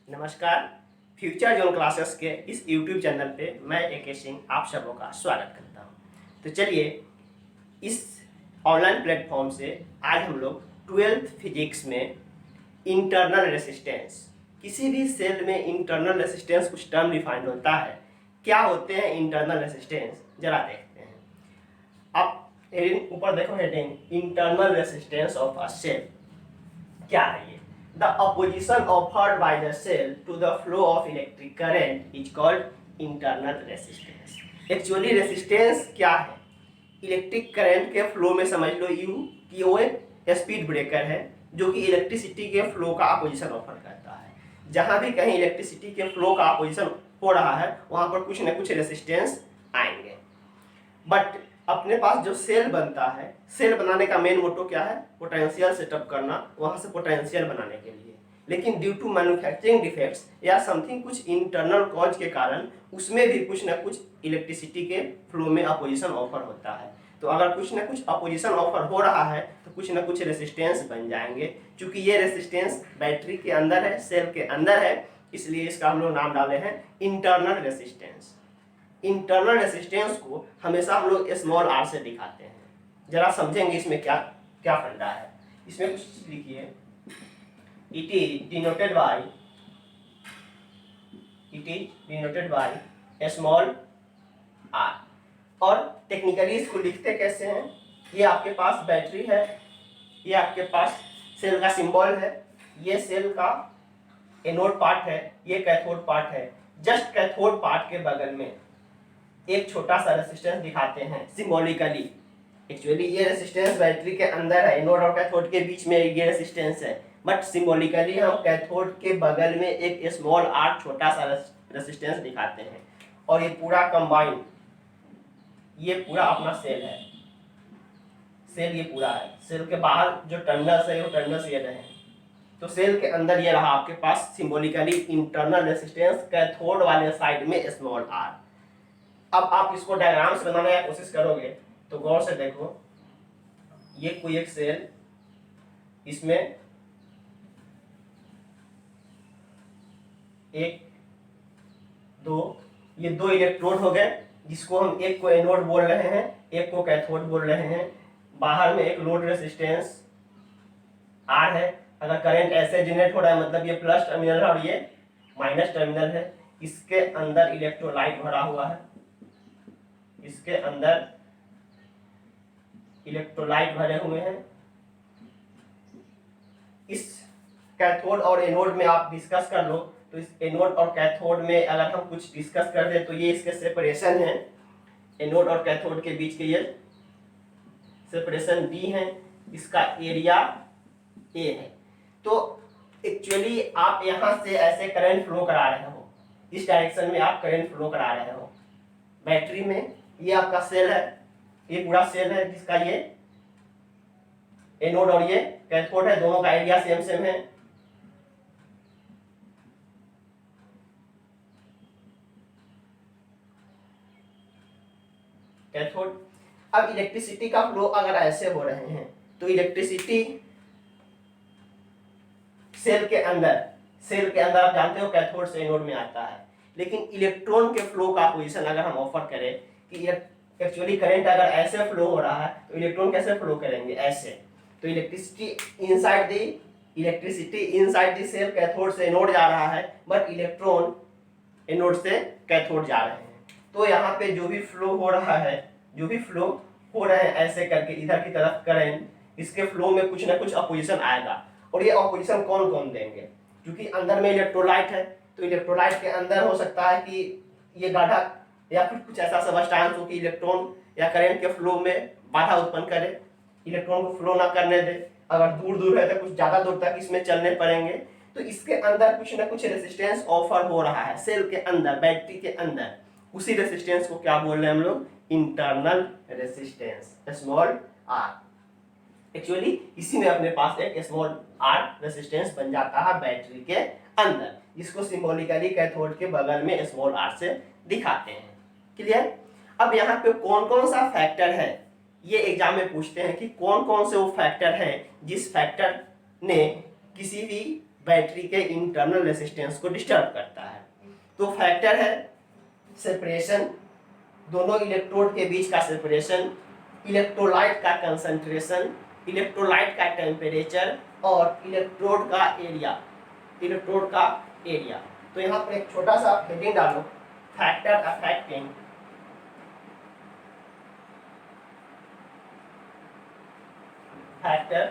नमस्कार। Future zone classes के इस यूट्यूब चैनल पे मैं AK सिंह आप सबों का स्वागत करता हूँ। तो चलिए इस ऑनलाइन प्लेटफॉर्म से आज हम लोग 12th फिजिक्स में इंटरनल रेसिस्टेंस, किसी भी सेल में इंटरनल रेसिस्टेंस कुछ टर्म डिफाइंड होता है। क्या होते हैं इंटरनल रेसिस्टेंस, जरा देखते हैं। आप ऊपर देखो heading, internal resistance of a cell. क्या है ये? The opposition offered by the cell to the flow of electric current is called internal resistance. Actually resistance क्या है? इलेक्ट्रिक करंट के फ्लो में समझ लो यू कि वो एक स्पीड ब्रेकर है जो कि इलेक्ट्रिसिटी के फ्लो का अपोजिशन ऑफर करता है। जहां भी कहीं इलेक्ट्रिसिटी के फ्लो का अपोजिशन हो रहा है वहां पर कुछ न कुछ रेसिस्टेंस आएंगे। बट अपने पास जो सेल बनता है, सेल बनाने का मेन मोटो क्या है? पोटेंशियल सेटअप करना, वहां से पोटेंशियल बनाने के लिए। लेकिन ड्यू टू मैन्युफैक्चरिंग डिफेक्ट्स या समथिंग कुछ इंटरनल कॉज के कारण उसमें भी कुछ ना कुछ इलेक्ट्रिसिटी के फ्लो में अपोजिशन ऑफर होता है। तो अगर कुछ ना कुछ अपोजिशन ऑफर हो रहा है तो कुछ ना कुछ रेसिस्टेंस बन जाएंगे। चूंकि ये रेसिस्टेंस बैटरी के अंदर है, सेल के अंदर है, इसलिए इसका हम लोग नाम डाले हैं इंटरनल रेसिस्टेंस। इंटरनल रेसिस्टेंस को हमेशा हम लोग स्मॉल आर से दिखाते हैं। जरा समझेंगे इसमें क्या क्या फंडा है। इसमें कुछ चीज लिखिए, it is denoted by small R. और टेक्निकली इसको लिखते कैसे हैं? ये आपके पास बैटरी है, ये आपके पास सेल का सिंबल है, ये सेल का एनोड पार्ट है, ये कैथोड पार्ट है। जस्ट कैथोड पार्ट के बगल में एक छोटा सा रेसिस्टेंस दिखाते हैं सिंबॉलिकली। एक्चुअली ये रेसिस्टेंस बैटरी के अंदर है, एनोड और कैथोड के बीच में ये रेसिस्टेंस है, बट सिंबॉलिकली हम कैथोड के बगल में एक स्मॉल आर छोटा सा रेसिस्टेंस दिखाते हैं। और ये पूरा कंबाइंड, ये पूरा अपना सेल है, सेल ये पूरा है। सेल के बाहर जो टर्मिनल्स है वो टर्मिनल्स ये रहे, तो सेल के अंदर ये रहा आपके पास सिंबॉलिकली इंटरनल रेसिस्टेंस कैथोड वाले साइड में स्मॉल आर। अब आप इसको डायग्राम्स बनाने की कोशिश करोगे तो गौर से देखो, ये कोई एक सेल, इसमें एक दो, ये दो इलेक्ट्रोड हो गए, जिसको हम एक को एनोड बोल रहे हैं, एक को कैथोड बोल रहे हैं। बाहर में एक लोड रेसिस्टेंस आर है। अगर करंट ऐसे जनरेट हो रहा है मतलब ये प्लस टर्मिनल है और ये माइनस टर्मिनल है। इसके अंदर इलेक्ट्रोलाइट भरा हुआ है, इसके अंदर इलेक्ट्रोलाइट भरे हुए हैं। इस कैथोड और एनोड में आप डिस्कस कर लो तो इस एनोड और कैथोड में अगर हम कुछ डिस्कस कर दे तो ये इसके सेपरेशन है, एनोड और कैथोड के बीच के ये सेपरेशन डी है, इसका एरिया ए है। तो एक्चुअली आप यहां से ऐसे करंट फ्लो करा रहे हो, इस डायरेक्शन में आप करंट फ्लो करा रहे हो बैटरी में। ये आपका सेल है, ये पूरा सेल है जिसका ये एनोड और ये कैथोड है, दोनों का एरिया सेम सेम है। कैथोड। अब इलेक्ट्रिसिटी का फ्लो अगर ऐसे हो रहे हैं तो इलेक्ट्रिसिटी सेल के अंदर आप जानते हो कैथोड से एनोड में आता है। लेकिन इलेक्ट्रॉन के फ्लो का पोजीशन अगर हम ऑफर करें कि एक्चुअली करंट अगर ऐसे फ्लो हो रहा है तो इलेक्ट्रॉन कैसे फ्लो करेंगे? ऐसे। तो electricity inside the cell cathode से एनोड जा रहा है, बट इलेक्ट्रॉन एनोड से कैथोड जा रहे हैं। तो यहाँ पे जो भी फ्लो हो रहा है, ऐसे करके इधर की तरफ करंट, इसके फ्लो में कुछ ना कुछ अपोजिशन आएगा। और ये अपोजिशन कौन कौन देंगे? क्योंकि अंदर में इलेक्ट्रोलाइट है, तो इलेक्ट्रोलाइट के अंदर हो सकता है कि ये गाढ़ा या फिर कुछ ऐसा सबस्टांस हो कि इलेक्ट्रॉन या करंट के फ्लो में बाधा उत्पन्न करे, इलेक्ट्रॉन को फ्लो ना करने दे। अगर दूर दूर है तो कुछ ज्यादा दूर तक इसमें चलने पड़ेंगे। तो इसके अंदर कुछ ना कुछ रेसिस्टेंस ऑफर हो रहा है सेल के अंदर, बैटरी के अंदर। उसी रेसिस्टेंस को क्या बोल रहे हैं हम लोग? Internal resistance, small R. Actually इसी में अपने पास एक स्मॉल आर रेसिस्टेंस बन जाता है बैटरी के अंदर, जिसको सिंबॉलिकली कैथोड के बगल में स्मॉल आर से दिखाते हैं। क्लियर? अब यहाँ पे कौन कौन सा फैक्टर है, ये एग्जाम में पूछते हैं कि कौन कौन से वो फैक्टर हैं जिस फैक्टर ने किसी भी बैटरी के इंटरनल रेसिस्टेंस को डिस्टर्ब करता है। तो फैक्टर है सेपरेशन, दोनों इलेक्ट्रोड के बीच का सेपरेशन, इलेक्ट्रोलाइट का कंसंट्रेशन, इलेक्ट्रोलाइट का टेम्परेचर और इलेक्ट्रोड का एरिया, इलेक्ट्रोड का एरिया। तो यहाँ पर एक छोटा सा हेडिंग डालो, factor affecting factor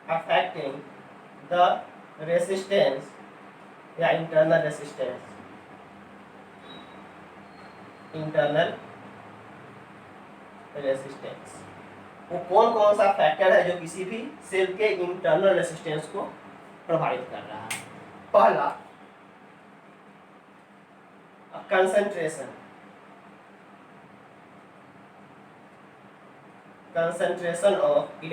affecting the resistance या internal resistance, internal resistance। वो कौन कौन सा फैक्टर है जो किसी भी सेल के इंटरनल रेसिस्टेंस को प्रभावित कर रहा है? पहला कंसंट्रेशन, concentration of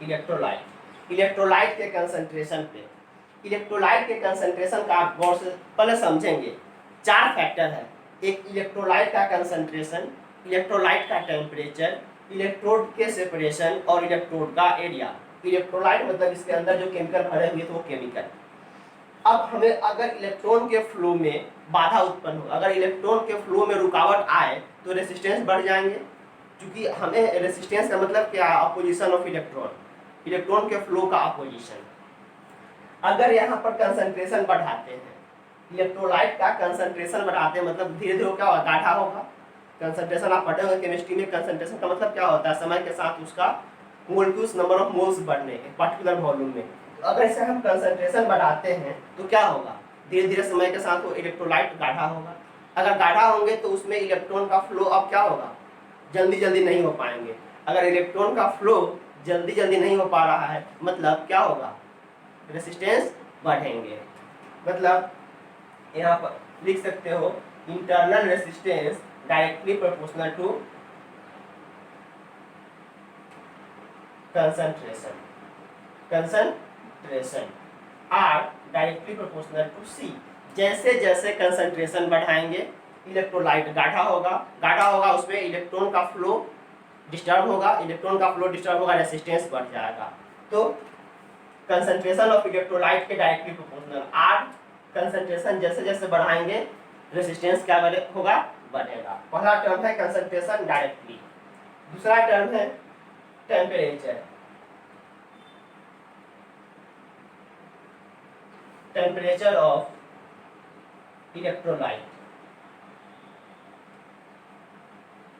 इलेक्ट्रोलाइट के कंसंट्रेशन पे, इलेक्ट्रोलाइट के कंसंट्रेशन का आप गौर से पहले समझेंगे। 4 फैक्टर है, एक इलेक्ट्रोलाइट का कंसंट्रेशन, इलेक्ट्रोलाइट का टेम्परेचर, इलेक्ट्रोड के सेपरेशन और इलेक्ट्रोड का एरिया। इलेक्ट्रोलाइट मतलब इसके अंदर जो केमिकल भरे हुए थे वो केमिकल। अब हमें अगर इलेक्ट्रॉन के फ्लो में बाधा उत्पन्न हो, अगर इलेक्ट्रॉन के फ्लो में रुकावट आए तो रेसिस्टेंस बढ़ जाएंगे, क्योंकि हमें रेसिस्टेंस का मतलब क्या है? अपोजिशन ऑफ इलेक्ट्रॉन, इलेक्ट्रॉन के फ्लो का अपोजिशन। अगर यहाँ पर कंसंट्रेशन बढ़ाते हैं, इलेक्ट्रोलाइट का कंसंट्रेशन बढ़ाते हैं, मतलब धीरे धीरे क्या होगा? गाढ़ा होगा। कंसंट्रेशन आप पढ़े होंगे केमिस्ट्री में, कंसंट्रेशन का मतलब क्या होता है? समय के साथ उसका मोलिक्यूल्स, नंबर ऑफ मोल्स बढ़ने के पर्टिकुलर वॉल्यूम में। तो अगर इसे हम कंसंट्रेशन बढ़ाते हैं तो क्या होगा? धीरे धीरे समय के साथ वो इलेक्ट्रोलाइट गाढ़ा होगा। अगर गाढ़ा होंगे तो उसमें इलेक्ट्रॉन का फ्लो अब क्या होगा? जल्दी जल्दी नहीं हो पाएंगे। अगर इलेक्ट्रॉन का फ्लो जल्दी जल्दी नहीं हो पा रहा है, मतलब क्या होगा? रेसिस्टेंस बढ़ेंगे। मतलब यहाँ पर लिख सकते हो internal resistance directly proportional to concentration or directly proportional to C. जैसे जैसे कंसंट्रेशन बढ़ाएंगे इलेक्ट्रोलाइट गाढ़ा होगा, उसमें इलेक्ट्रॉन का फ्लो डिस्टर्ब होगा, रेसिस्टेंस बढ़ जाएगा। तो कंसंट्रेशन ऑफ इलेक्ट्रोलाइट के डायरेक्टली प्रोपोर्शनल आर, कंसंट्रेशन जैसे जैसे बढ़ाएंगे रेसिस्टेंस क्या होगा? बढ़ेगा। पहला टर्म है कंसंट्रेशन डायरेक्टली। दूसरा टर्म है टेम्परेचर ऑफ इलेक्ट्रोलाइट,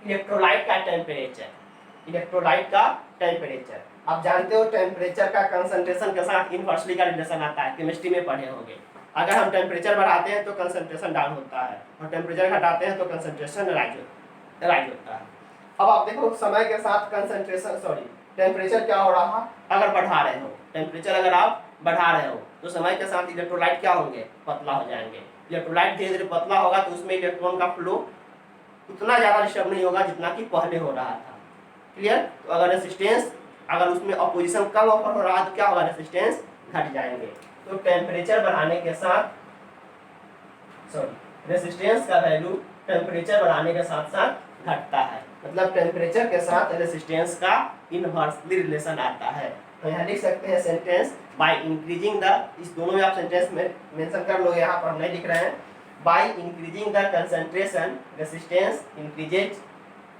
इलेक्ट्रोलाइट का टेम्परेचर। आप जानते हो टेम्परेचर का कंसंट्रेशन के साथ इनवर्सली का रिलेशन आता है, केमिस्ट्री में पढ़े होंगे। अगर हम टेम्परेचर बढ़ाते हैं तो कंसंट्रेशन डाउन होता है और टेम्परेचर घटाते हैं तो कंसंट्रेशन राइज होता है। अब आप देखो समय के साथ टेम्परेचर क्या हो रहा है? अगर बढ़ा रहे हो टेम्परेचर, अगर आप बढ़ा रहे हो तो समय के साथ इलेक्ट्रोलाइट क्या होंगे? पतला हो जाएंगे। इलेक्ट्रोलाइट धीरे धीरे पतला होगा तो उसमें इलेक्ट्रॉन का फ्लो उतना ज़्यादा डिस्टर्ब नहीं होगा जितना कि पहले हो रहा था। क्लियर? तो अगर रेसिस्टेंस, अगर उसमें अपोजिशन कम ऑफर हो रहा है तो क्या होगा? रेसिस्टेंस घट जाएंगे। तो टेम्परेचर बढ़ाने के साथ रेसिस्टेंस का वैल्यू टेम्परेचर बढ़ाने के साथ साथ घटता है। मतलब टेम्परेचर के साथ रेसिस्टेंस का इनवर्सली रिलेशन आता है। तो यहाँ लिख सकते हैं सेंटेंस बाय इंक्रीजिंग द, इस दोनों में आप सेंटेंस में मेंशन कर लो, यहाँ पर हम नहीं लिख रहे हैं। By increasing the concentration resistance increases,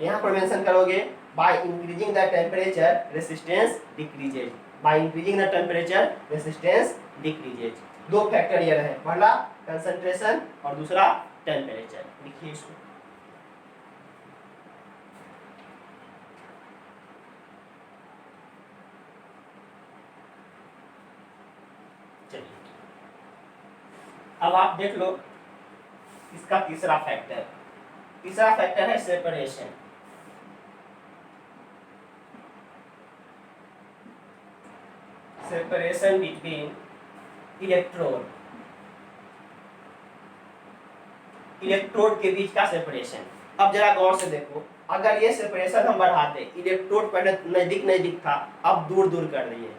यहाँ पर मेंशन करोगे by increasing the temperature resistance decreases, by increasing the temperature resistance decreases. 2 factor ये रहे, पहला कंसंट्रेशन और दूसरा टेम्परेचर। लिखिए इसको। चलिए अब आप देख लो इसका तीसरा फैक्टर। तीसरा फैक्टर है separation. Separation between electrode, electrode के बीच का सेपरेशन। अब जरा गौर से देखो, अगर ये सेपरेशन हम बढ़ाते, इलेक्ट्रोड पहले नजदीक था, अब दूर दूर कर दिए।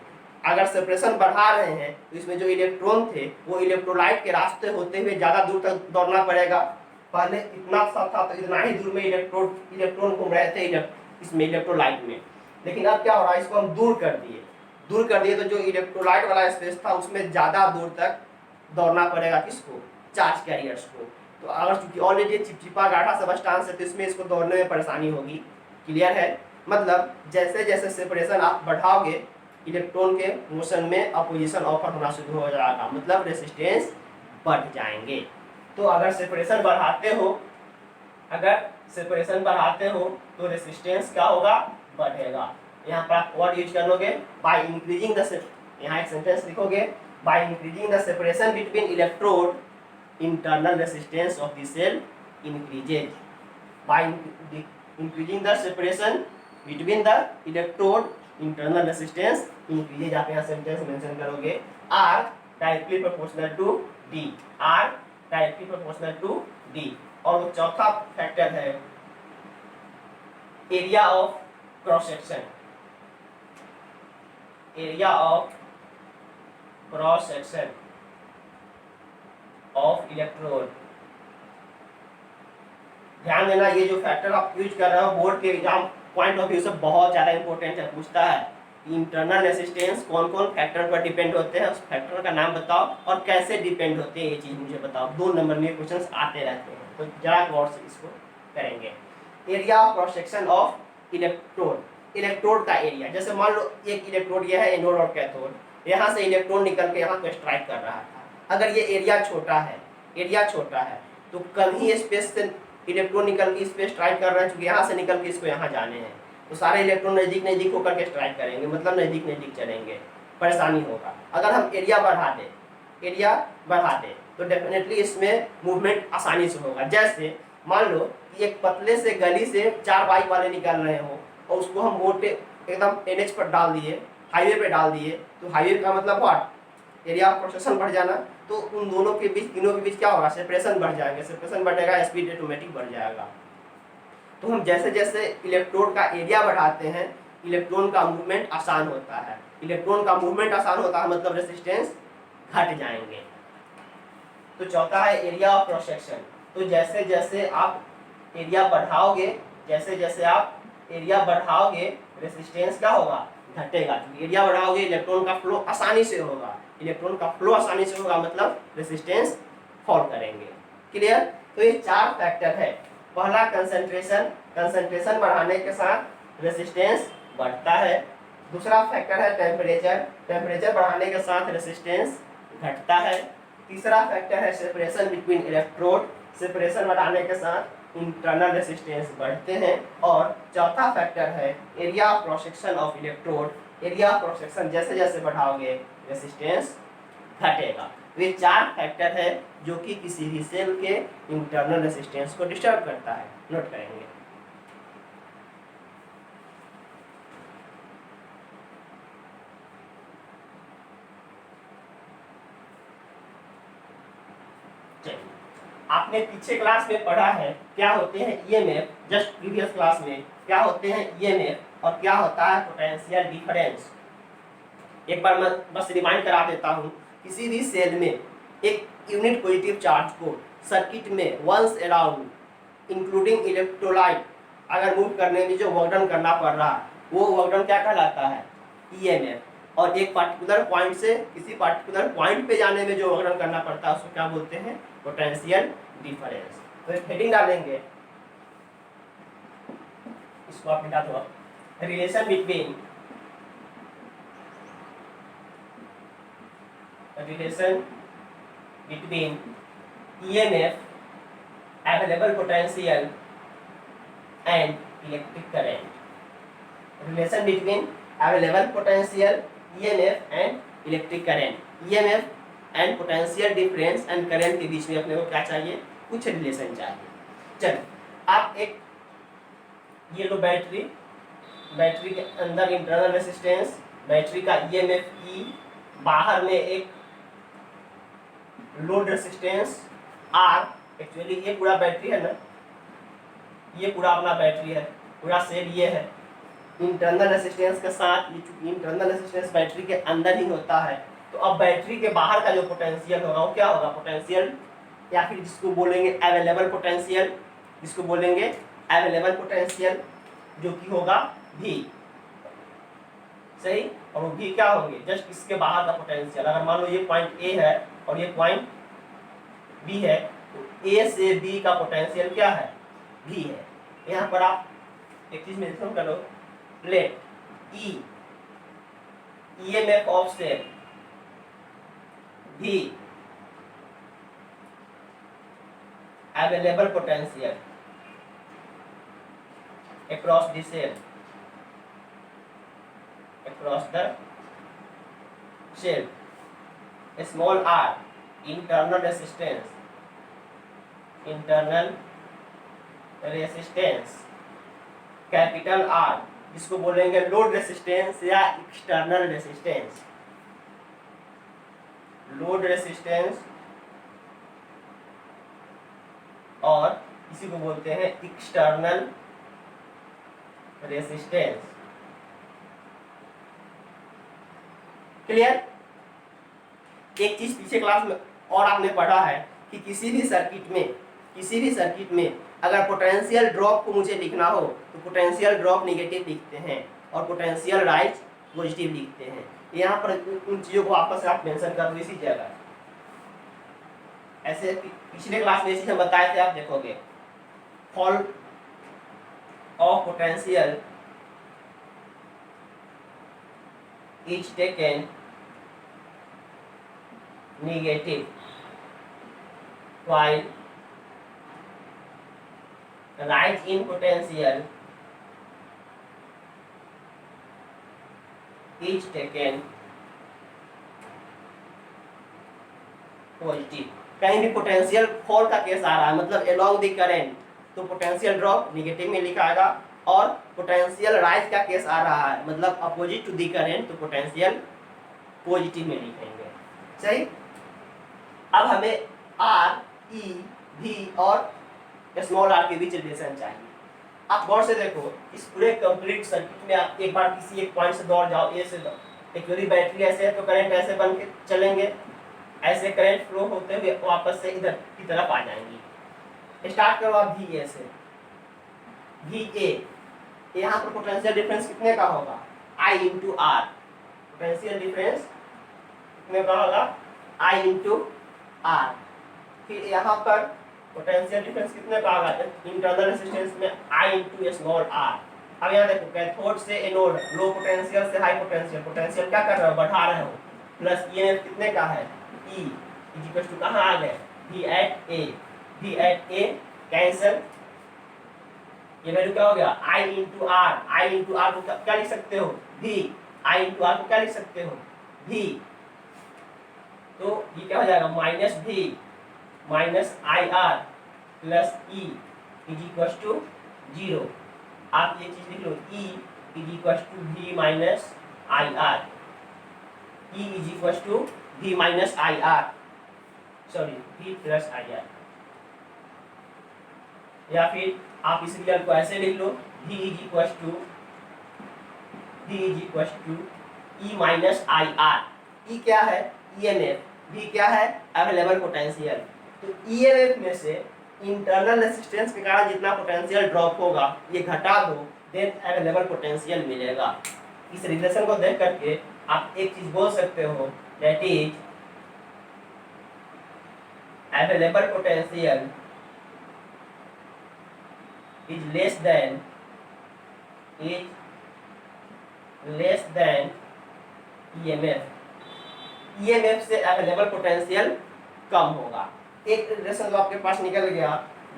अगर सेपरेशन बढ़ा रहे हैं तो इसमें जो इलेक्ट्रॉन थे वो इलेक्ट्रोलाइट के रास्ते होते हुए ज़्यादा दूर तक दौड़ना पड़ेगा। पहले इतना सा था तो इतना ही दूर में इलेक्ट्रॉन घूम रहे थे इसमें इलेक्ट्रोलाइट में। लेकिन अब क्या हो रहा है, इसको हम दूर कर दिए तो जो इलेक्ट्रोलाइट वाला स्पेस था उसमें ज़्यादा दूर तक दौड़ना पड़ेगा किसको, चार्ज कैरियर्स को। तो अगर चूंकि ऑलरेडी चिपचिपा गाढ़ा सबस्टांस है तो इसमें इसको दौड़ने में परेशानी होगी। क्लियर है, मतलब जैसे जैसे सेपरेशन आप बढ़ाओगे इलेक्ट्रॉन के मोशन में अपोजिशन ऑफर होना शुरू हो जाएगा, मतलब रेसिस्टेंस बढ़ जाएंगे। तो अगर सेपरेशन बढ़ाते हो तो रेसिस्टेंस क्या होगा, बढ़ेगा। यहाँ पर आप वर्ड यूज करोगे बाय इंक्रीजिंग द, यहाँ एक सेंटेंस लिखोगे, by increasing the separation between electrode internal resistance of the cell increases. By increasing the separation between the electrode internal resistance increases, आप यहाँ सेंटेंस मेंशन करोगे R directly proportional to D, R directly proportional to D। और वो चौथा factor है area of cross section, area of cross section of electrode. ध्यान देना, ये जो फैक्टर आप यूज कर रहे हो बोर्ड के एग्जाम पॉइंट ऑफ व्यू से बहुत ज़्यादा इंपॉर्टेंट है। पूछता है इंटरनल रेसिस्टेंस कौन कौन फैक्टर पर डिपेंड होते हैं, उस फैक्टर का नाम बताओ और कैसे डिपेंड होते हैं, ये चीज़ मुझे बताओ। 2 नंबर में क्वेश्चंस आते रहते हैं, तो जरा गौर से इसको करेंगे। Area of cross section of electrode, electrode का एरिया। जैसे मान लो एक इलेक्ट्रोड यह है एनोड और कैथोड, यहाँ से इलेक्ट्रॉन निकल के यहाँ को स्ट्राइक कर रहा था। अगर ये एरिया छोटा है तो कम ही स्पेस से इलेक्ट्रॉन निकल के इस पे स्ट्राइक कर रहे हैं, क्योंकि यहाँ से निकल के इसको यहाँ जाने हैं, तो सारे इलेक्ट्रॉन नज़दीक होकर के स्ट्राइक करेंगे, मतलब नज़दीक चलेंगे, परेशानी होगा। अगर हम एरिया बढ़ा दें तो डेफिनेटली इसमें मूवमेंट आसानी से होगा। जैसे मान लो कि एक पतले से गली से 4 बाइक वाले निकल रहे हो और उसको हम मोटे एकदम NH पर डाल दिए, हाईवे पे डाल दिए, तो हाईवे का मतलब what, area of cross section बढ़ जाना। तो उन दोनों के बीच, तीनों के बीच क्या होगा, सेपरेशन बढ़ जाएंगे, सेपरेशन बढ़ेगा, स्पीड ऑटोमेटिक बढ़ जाएगा। तो हम जैसे जैसे इलेक्ट्रोड का एरिया बढ़ाते हैं इलेक्ट्रॉन का मूवमेंट आसान होता है, मतलब रेसिस्टेंस घट जाएंगे। तो चौथा है एरिया ऑफ क्रॉस सेक्शन। तो जैसे जैसे आप एरिया बढ़ाओगे रेसिस्टेंस क्या होगा, घटेगा। एरिया बढ़ाओगे इलेक्ट्रॉन का फ्लो आसानी से होगा, मतलब रेसिस्टेंस फॉल करेंगे। क्लियर। तो ये 4 फैक्टर है। पहला कंसंट्रेशन बढ़ाने के साथ रेसिस्टेंस बढ़ता है। दूसरा फैक्टर है टेम्परेचर बढ़ाने के साथ रेसिस्टेंस घटता है। तीसरा फैक्टर है सेपरेशन बिटवीन इलेक्ट्रोड, सेपरेशन बढ़ाने के साथ इंटरनल रेसिस्टेंस बढ़ते हैं। और चौथा फैक्टर है area of cross section of electrode, area of cross section जैसे जैसे बढ़ाओगे रेसिस्टेंस घटेगा। वे 4 फैक्टर है जो कि किसी भी सेल के इंटरनल रेसिस्टेंस को डिस्टर्ब करता है। नोट करेंगे। आपने पीछे क्लास में पढ़ा है क्या होते हैं ईएमएफ, जस्ट प्रीवियस क्लास में क्या होते हैं ईएमएफ और क्या होता है पोटेंशियल डिफरेंस। एक बार मैं बस रिमाइंड करा देता हूँ। किसी भी सेल में एक यूनिट पॉजिटिव चार्ज को सर्किट में वंस अराउंड इंक्लूडिंग इलेक्ट्रोलाइट अगर मूव करने में जो वर्क डन करना पड़ रहा है वो वर्क डन क्या कहलाता है, ईएमएफ। और एक पार्टिकुलर पॉइंट से किसी पार्टिकुलर पॉइंट पे जाने में जो वर्क डन करना पड़ता है उसको क्या बोलते हैं, पोटेंशियल डिफरेंस। तो हेडिंग डालेंगे, इसको आप मिटा दो। Relation between EMF, available potential and electric current. Relation between available potential, EMF and electric current. EMF and potential difference and current के बीच में अपने को क्या चाहिए, कुछ रिलेशन चाहिए। चलो आप एक ये लो बैटरी के अंदर इंटरनल रेसिस्टेंस, बैटरी का EMF E, बाहर में एक लोड रेसिस्टेंस R। एक्चुअली ये पूरा बैटरी है ना, ये पूरा अपना बैटरी है, पूरा सेल ये है। इंटरनल रेसिस्टेंस के साथ ये चूंकि इंटरनल रेसिस्टेंस बैटरी के अंदर ही होता है, तो अब बैटरी के बाहर का जो पोटेंशियल होगा वो क्या होगा, पोटेंशियल, या फिर जिसको बोलेंगे अवेलेबल पोटेंशियल, जो कि होगा V, सही। और वो V क्या होंगे, जस्ट इसके बाहर का पोटेंशियल। अगर मान लो ये पॉइंट A है और ये पॉइंट B है, तो A से B का पोटेंशियल क्या है, V है। यहाँ पर आप एक चीज मेंशन करो, let E EMF of cell V available potential across the cell, across the cell, small r internal resistance, capital R जिसको बोलेंगे लोड रेसिस्टेंस या एक्सटर्नल रेसिस्टेंस, लोड रेसिस्टेंस और इसी को बोलते हैं एक्सटर्नल रेसिस्टेंस। क्लियर। एक चीज पीछे क्लास में और आपने पढ़ा है कि किसी भी सर्किट में अगर पोटेंशियल ड्रॉप को मुझे लिखना हो तो पोटेंशियल ड्रॉप नेगेटिव लिखते हैं और पोटेंशियल राइज पॉजिटिव लिखते हैं। यहाँ पर उन चीजों को वापस आप मेंशन कर दो इसी जगह। ऐसे पिछले क्लास में इसी हम बताए थे, आप देखोगे fall of potential is taken negative while rise in potential is taken positive. कहीं भी पोटेंशियल फॉल का केस आ रहा है मतलब along द करंट, तो पोटेंशियल ड्रॉप नेगेटिव में लिखा आएगा, और पोटेंशियल राइज का केस आ रहा है मतलब अपोजिट टू द करंट, तो पोटेंशियल पॉजिटिव में लिखेंगे, सही। अब हमें R E V और स्मॉल r के बीच रिलेशन चाहिए। आप गौर से देखो, इस पूरे कंप्लीट सर्किट में आप एक बार किसी एक पॉइंट से दौड़ जाओ, ए से एक्चुअली बैटरी ऐसे है तो करंट ऐसे बन के चलेंगे, ऐसे करंट फ्लो होते हुए वापस से इधर की तरफ आ जाएंगी। स्टार्ट करो आप VA से, VA यहाँ पर पोटेंशियल डिफरेंस कितने का होगा, I into R। Potential difference कितने का होगा, I इंटू R। फिर यहाँ पर पोटेंशियल डिफरेंस कितने का होगा, इंटरनल रेजिस्टेंस में I इंटू स्मॉल r। अब यहाँ देखो कैथोड से एनोड, लो पोटेंशियल से हाई पोटेंशियल, पोटेंशियल क्या कर रहे हो, बढ़ा रहे हो, प्लस EMF कितने का है, E इज इक्वल टू कहाँ आ गए, V एट A कैंसिल, ये वैल्यू क्या हो गया, I इंटू R को क्या लिख सकते हो, V, I इंटू R को क्या लिख सकते हो, V। तो ये क्या हो जाएगा, minus V minus IR plus E is equal to 0। आप ये चीज लिख लो, E is equal to V minus IR, E is equal to V minus IR, sorry V plus IR। या फिर आप इस रिजल्ट को ऐसे लिख लो, V is equal to E minus IR। E क्या है, EMF, V क्या है, अवेलेबल पोटेंशियल। तो EMF में से इंटरनल रेजिस्टेंस के कारण जितना पोटेंशियल ड्रॉप होगा ये घटा दो, देन अवेलेबल पोटेंशियल मिलेगा। इस रिलेशन को देख करके आप एक चीज बोल सकते हो, that is available potential is less than EMF। EMF से अवेलेबल पोटेंशियल कम होगा। एक रिलेशन तो आपके पास निकल गया,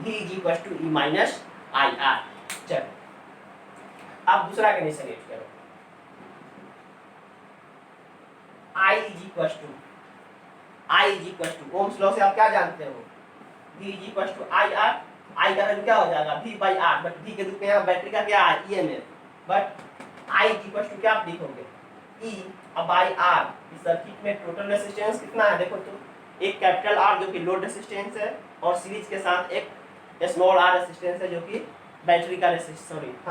V is equal to E minus IR। चलो आप दूसरा कंडीशन यूज करो, I is equal to ohm's law से आप क्या जानते हो, V is equal to IR। I का वैल्यू क्या हो जाएगा, V by R, but V के रूप में यहाँ बैटरी का क्या है, EMF, बट I इज इक्वल टू क्या आप लिखोगे, E बाई R। इस सर्किट में टोटल रेजिस्टेंस कितना है, देखो तो एक कैपिटल R जो कि लोड रेजिस्टेंस है, और सीरीज के साथ एक स्मॉल r रेजिस्टेंस है जो कि बैटरी का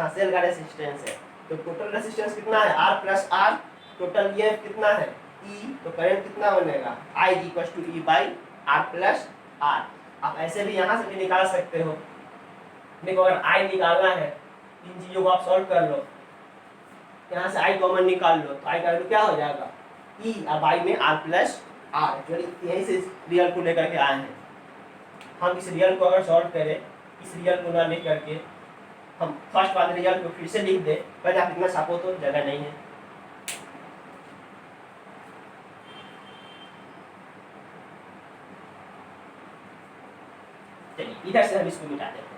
सेल का रेजिस्टेंस है। तो टोटल रेजिस्टेंस कितना है, R plus R, total EMF कितना है, E, तो करंट कितना बनेगा, I is equal to E by R plus R। आप ऐसे भी यहाँ से भी निकाल सकते हो। देखो अगर I निकालना है इन चीज़ों को आप सॉल्व कर लो, यहाँ से आई कॉमन निकाल लो, तो आई का वैल्यू क्या हो जाएगा ई, अब आई में आर प्लस आर, एक्चुअली यहीं से रियल को लेकर के आए हैं हम। इस रियल को अगर सॉल्व करें, इस रियल को ना लिख करके हम फर्स्ट वाले रियल को फिर से लिख दे, पहले आप इतना छापो तो जगह नहीं है। चलिए इधर से हम इसको मिटा देते हैं।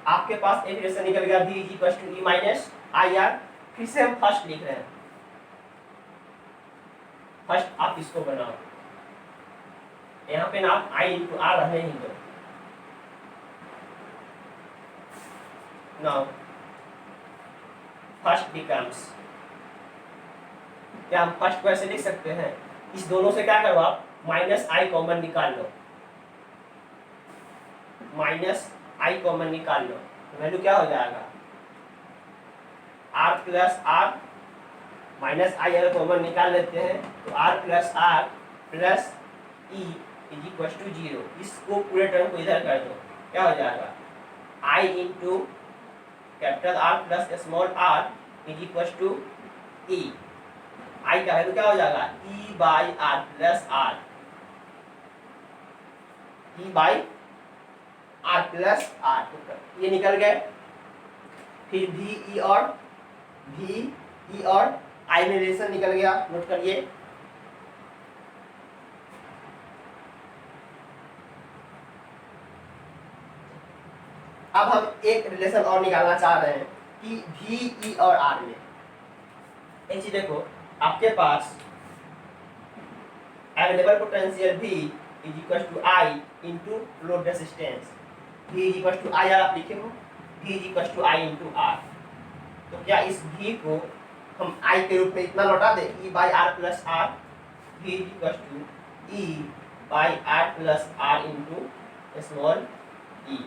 आपके पास एक रिलेशन निकल गया v equals to E minus I R. फिर से हम फर्स्ट लिख रहे हैं, फर्स्ट आप इसको बनाओ, यहाँ पे ना आप आई इंटू आर रहने ही दो। नाउ फर्स्ट बिकम्स, क्या हम फर्स्ट को ऐसे लिख सकते हैं, इस दोनों से क्या करो आप माइनस आई कॉमन निकाल लो, माइनस आई कॉमन निकाल लो, तो वैल्यू क्या हो जाएगा R plus R minus I अगर कॉमन निकाल लेते हैं तो R plus R plus E is equal to 0। इसको पूरे टर्म को इधर कर दो, क्या हो जाएगा I into capital R plus small R is equal to E. I का वैल्यू क्या हो जाएगा E by R plus R, E by R plus R, ये निकल गए। फिर भी ई और आई में रिलेशन निकल गया, नोट करिए। अब हम एक रिलेशन और निकालना चाह रहे हैं कि भी ई और आर में, एक चीज देखो, आपके पास अवेलेबल पोटेंशियल भी is equal to I into load resistance, V is equal to I R आप लिखे हो, V is equal to I into R. तो क्या इस V को हम I के रूप में इतना लौटा दें E by R plus R, V is equal to E by R plus R into small E,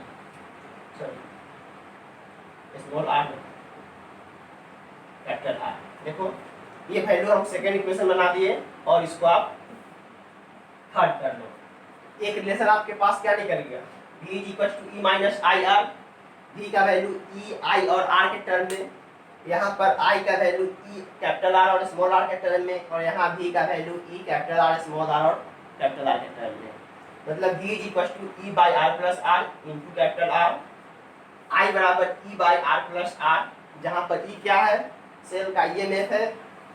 sorry small R capital R. देखो ये वैल्यू हम सेकेंड इक्वेशन बना दिए और इसको आप थर्ड कर लो। एक रिलेशन आपके पास क्या निकल गया v is equal to E minus I R, v का वैल्यू ई आई और आर के टर्म में, यहाँ पर i का वैल्यू ई कैपिटल आर और स्मॉल आर के टर्म में, और यहाँ v का value E capital R small R और कैपिटल आर के टर्म में। मतलब v is equal to E by R plus R into capital R, i बराबर E by R plus are, जहाँ पर e क्या है सेल का ईएमएफ है,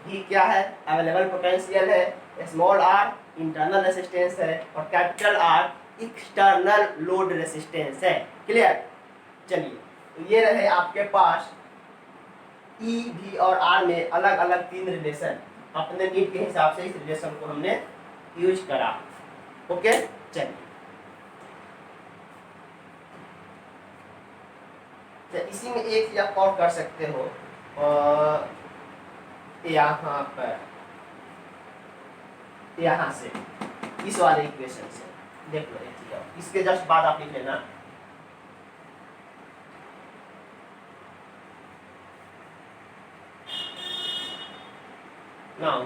v क्या है अवेलेबल पोटेंशियल है, स्मॉल आर इंटरनल रेजिस्टेंस है और capital are external load resistance है। क्लियर। चलिए तो ये रहे आपके पास ई भी और आर में अलग अलग तीन रिलेशन, अपने नीड के हिसाब से इस रिलेशन को हमने यूज करा। ओके चलिए तो इसी में एक चीज आप और कर सकते हो, यहाँ पर यहाँ से इस वाले इक्वेशन से देख लो एक चीज, इसके जस्ट बाद आप लिख लेना नाउ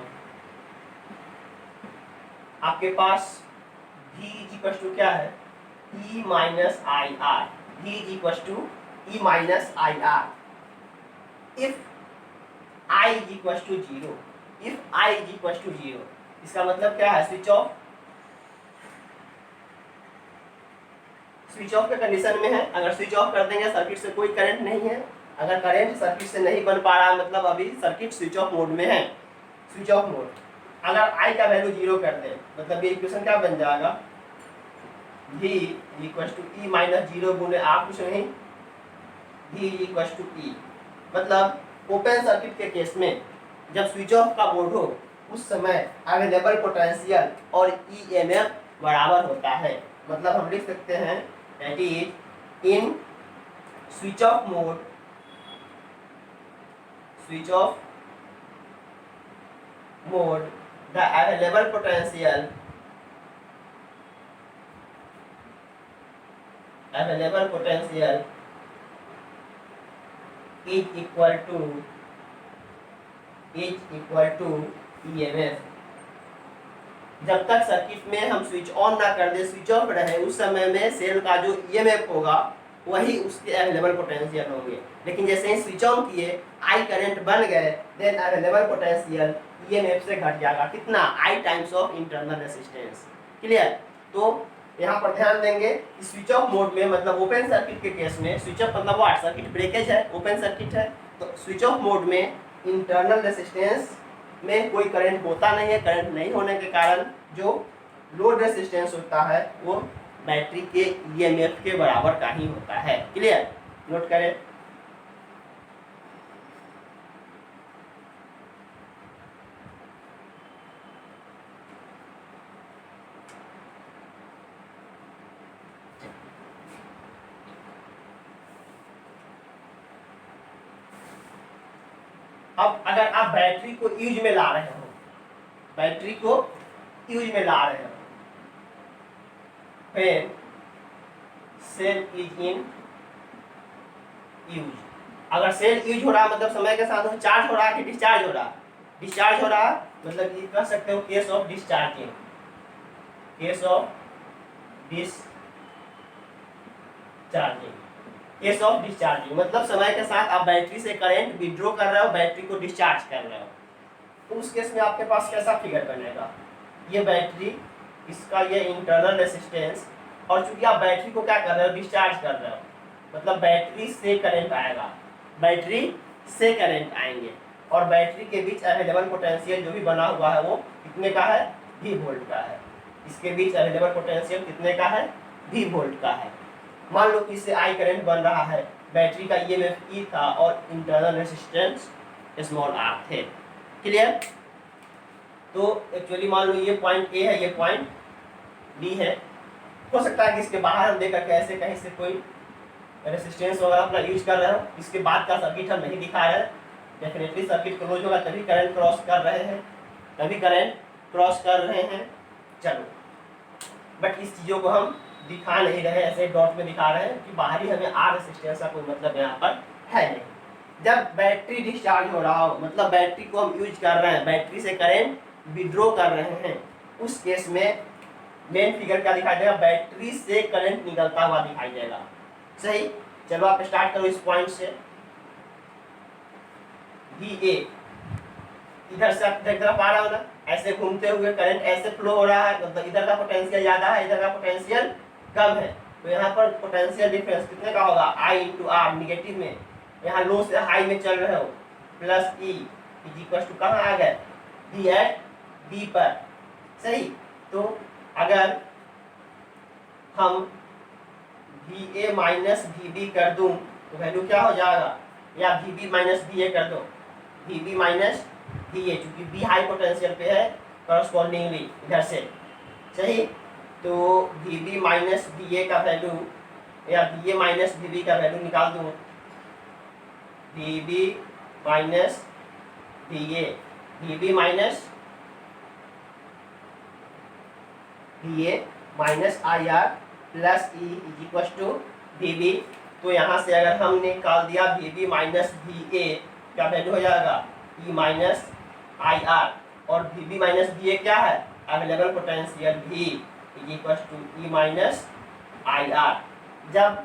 आपके पास v इज इक्वल टू क्या है e minus I R, v is equal to e minus I R if i is equal to 0, if i is equal to 0 इसका मतलब क्या है स्विच ऑफ, स्विच ऑफ के condition में है। अगर स्विच ऑफ कर देंगे सर्किट से कोई करंट नहीं है, अगर करंट सर्किट से नहीं बन पा रहा है मतलब अभी सर्किट स्विच ऑफ मोड में है, स्विच ऑफ मोड। अगर आई का वैल्यू 0 कर दें मतलब ये इक्वेशन क्या बन जाएगा v equal to E minus 0 गुने आर, कुछ नहीं v इक्वल टू ई। मतलब ओपन सर्किट के केस में जब स्विच ऑफ का मोड हो उस समय अवेलेबल पोटेंशियल और ईएमएफ बराबर होता है। मतलब हम लिख सकते हैं that is in switch off mode, switch off mode the available potential is equal to EMF। जब तक सर्किट में हम स्विच ऑन ना कर दे, स्विच ऑफ रहे, उस समय में सेल का जो ईएमएफ होगा वही उसके अवेलेबल पोटेंशियल होंगे। लेकिन जैसे ही स्विच ऑन किए, आई करंट बन गए, देन अवेलेबल पोटेंशियल ईएमएफ से घट जाएगा। कितना? I times of internal resistance. Clear? तो यहाँ पर ध्यान देंगे कि स्विच ऑफ मोड में, मतलब ओपन सर्किट के केस में, स्विच ऑफ मतलब व्हाट? सर्किट ब्रेकेज है, ओपन सर्किट है, तो स्विच ऑफ मोड में इंटरनल रेसिस्टेंस में कोई करंट होता नहीं है। करंट नहीं होने के कारण जो लोड रेसिस्टेंस होता है वो बैटरी के ईएमएफ के बराबर का ही होता है। क्लियर? नोट करें। अब अगर आप बैटरी को यूज में ला रहे हो, बैटरी को यूज में ला रहे हो, फिर सेल इज इन यूज। अगर सेल यूज हो रहा मतलब समय के साथ चार्ज हो रहा है कि डिस्चार्ज हो रहा? डिस्चार्ज हो रहा, मतलब ये कह सकते हो case of discharging, case of discharging, case of discharging मतलब समय के साथ आप बैटरी से करंट विड्रॉ कर रहे हो, बैटरी को डिस्चार्ज कर रहे हो। तो उस केस में आपके पास कैसा फिगर बनेगा? ये बैटरी, इसका ये इंटरनल रेसिस्टेंस, और चूंकि आप बैटरी को क्या कर रहे हो? डिस्चार्ज कर रहे हो, मतलब बैटरी से करंट आएगा, बैटरी से करंट आएंगे, और बैटरी के बीच अवेलेबल पोटेंशियल जो भी बना हुआ है वो कितने का है? V वोल्ट का है। इसके बीच अवेलेबल पोटेंशियल कितने का है? V वोल्ट का है। मान लो कि इससे आई करंट बन रहा है, बैटरी का ईएमएफ E था और इंटरनल रेसिस्टेंस स्मॉल r थे। क्लियर? तो एक्चुअली मान लो ये पॉइंट A है, ये पॉइंट B है। हो सकता है कि इसके बाहर हम देखकर ऐसे कहीं से कोई रेसिस्टेंस वगैरह अपना यूज कर रहे हो, इसके बाद का सर्किट हम नहीं दिखा रहे हैं। डेफिनेटली सर्किट क्लोज होगा तभी करंट क्रॉस कर रहे हैं, तभी करंट क्रॉस कर रहे हैं। चलो, बट इस चीज़ों को हम दिखा नहीं रहे, ऐसे डॉट में दिखा रहे हैं कि बाहरी हमें आर रेसिस्टेंस का कोई मतलब यहाँ पर है नहीं। जब बैटरी डिस्चार्ज हो रहा हो, मतलब बैटरी को हम यूज कर रहे हैं, बैटरी से करंट विड्रॉ कर रहे हैं, उस केस में मेन फिगर क्या दिखाई देगा? बैटरी से करंट निकलता हुआ दिखाई देगा। सही? चलो आप स्टार्ट करो इस पॉइंट से। VA इधर से आप इधर तरफ आ रहा हो ना, ऐसे घूमते हुए करंट ऐसे फ्लो हो रहा है, मतलब इधर का पोटेंशियल ज्यादा है, इधर का पोटेंशियल कम है। तो यहाँ पर पोटेंशियल डिफरेंस कितने का होगा? I × R, निगेटिव में। यहाँ लो से हाई में चल रहे हो, plus E is equal to कहाँ आ गए? V एट B पर। सही? तो अगर हम VA माइनस VB कर दूं तो वैल्यू क्या हो जाएगा? या VB माइनस VA कर दो, VB माइनस VA, चूंकि B हाई पोटेंशियल पे है करस्पॉन्डिंगली इधर से। सही? तो VB माइनस VA का वैल्यू या VA माइनस VB का वैल्यू निकाल दूँ, VB minus VA, VB minus VA minus IR plus E is equal to VB। तो यहाँ से अगर हमने निकाल दिया VB माइनस VA का वैल्यू हो जाएगा E माइनस IR, और VB माइनस VA क्या है? Available potential V is equal to E minus IR। जब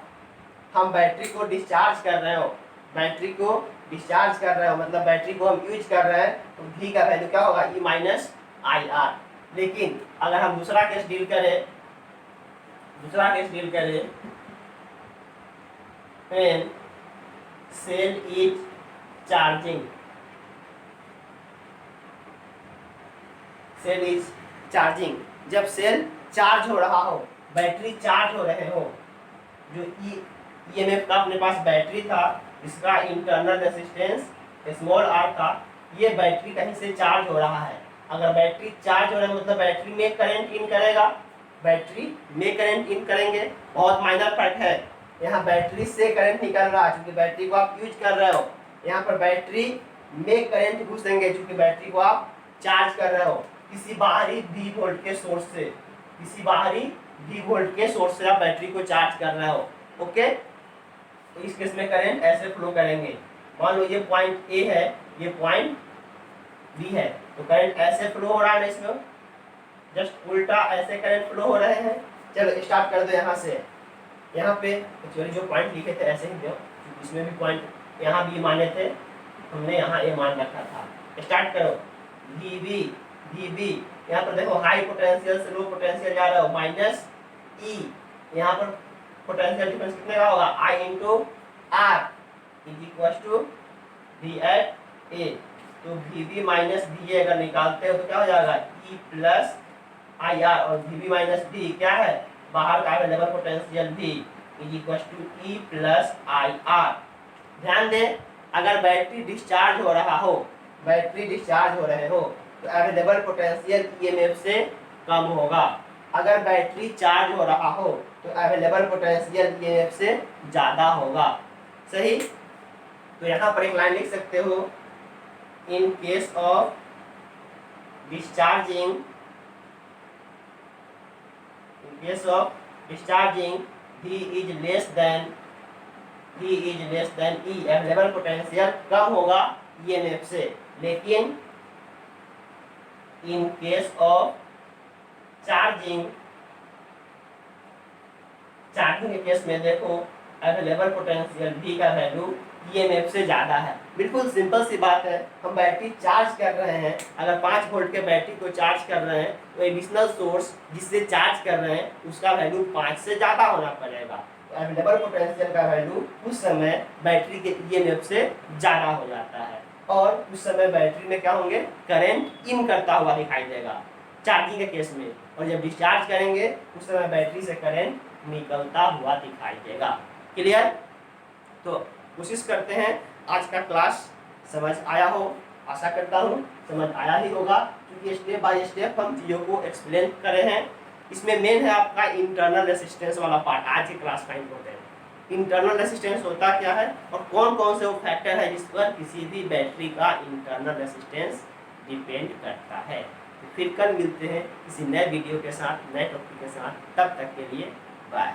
हम बैटरी को डिस्चार्ज कर रहे हो, बैटरी को डिस्चार्ज कर रहे हो मतलब बैटरी को हम यूज कर रहे हैं, तो V का वैल्यू क्या होगा? E minus IR। लेकिन अगर हम दूसरा केस डील करें, when cell is charging, cell is charging, जब सेल चार्ज हो रहा हो, बैटरी चार्ज हो रहे हो, जो ईएमएफ का अपने पास बैटरी था, इसका इंटरनल रेसिस्टेंस स्मॉल r था, ये बैटरी कहीं से चार्ज हो रहा है। अगर बैटरी चार्ज हो रहा है मतलब बैटरी में करंट इन करेगा, बैटरी में करंट इन करेंगे, बहुत माइनर फर्क है। यहाँ बैटरी से करंट निकल रहा है क्योंकि बैटरी को आप यूज कर रहे हो, यहाँ पर बैटरी में करंट घुसेंगे क्योंकि बैटरी को आप चार्ज कर रहे हो किसी बाहरी V वोल्ट के सोर्स से, किसी बाहरी V वोल्ट के सोर्स से आप बैटरी को चार्ज कर रहे हो। ओके, तो इस केस में करंट ऐसे फ्लो करेंगे। मान लो ये पॉइंट A है, ये पॉइंट B है, तो करंट ऐसे फ्लो हो रहा है ना इसमें, जस्ट उल्टा ऐसे करंट फ्लो हो रहे हैं। चलो स्टार्ट कर दो यहाँ से। यहाँ पे एक्चुअली जो पॉइंट लिखे थे ऐसे ही दो, इसमें भी पॉइंट यहाँ बी माने थे, हमने यहाँ ए मान रखा था। स्टार्ट करो। वी बी यहाँ पर देखो हाई पोटेंशियल से लो पोटेंशियल जा रहा हो, माइनस ई। यहाँ पर पोटेंशियल डिफरेंस कितने का होगा, I into R is equal to V at A. तो V B minus V A अगर निकालते हो तो क्या हो जाएगा, ई प्लस आई आर, और वी बी माइनस डी क्या है, बाहर का अवेलेबल पोटेंशियल भी, is equal to E plus I R. ध्यान दें, अगर बैटरी डिस्चार्ज हो रहा हो, बैटरी डिस्चार्ज हो रहे हो तो अवेलेबल पोटेंशियल ईएमएफ से कम होगा। अगर बैटरी चार्ज हो रहा हो तो अवेलेबल पोटेंशियल ईएमएफ से ज़्यादा होगा। सही। तो यहाँ पर एक लाइन लिख सकते हो, in case of discharging, V is less than E, available potential कम होगा EMF से। लेकिन इन केस ऑफ चार्जिंग के केस में देखो अवेलेबल पोटेंशियल V का वैल्यू EMF से ज़्यादा है। बिल्कुल सिंपल सी बात है, हम बैटरी चार्ज कर रहे हैं, अगर 5 वोल्ट के बैटरी को चार्ज कर रहे हैं तो एडिशनल सोर्स जिससे चार्ज कर रहे हैं उसका वैल्यू 5 से ज़्यादा होना पड़ेगा। तो अवेलेबल पोटेंशियल का वैल्यू उस समय बैटरी के EMF से ज़्यादा हो जाता है, और उस समय बैटरी में क्या होंगे, करंट इन करता हुआ दिखाई देगा चार्जिंग के केस में, और जब डिस्चार्ज करेंगे उस समय बैटरी से करंट निकलता हुआ दिखाई देगा। क्लियर। तो कोशिश करते हैं आज का क्लास समझ आया हो, आशा करता हूँ समझ आया ही होगा, क्योंकि स्टेप बाय स्टेप हम चीज़ों को एक्सप्लेन करे हैं। इसमें मेन है आपका इंटरनल रेसिस्टेंस वाला पार्ट, आज की क्लास का इम्पोर्टेंट। इंटरनल रेसिस्टेंस होता क्या है और कौन कौन से वो फैक्टर है जिस पर किसी भी बैटरी का इंटरनल रेसिस्टेंस डिपेंड करता है। तो फिर कल मिलते हैं किसी नए वीडियो के साथ, नए टॉपिक के साथ। तब तक के लिए बाय।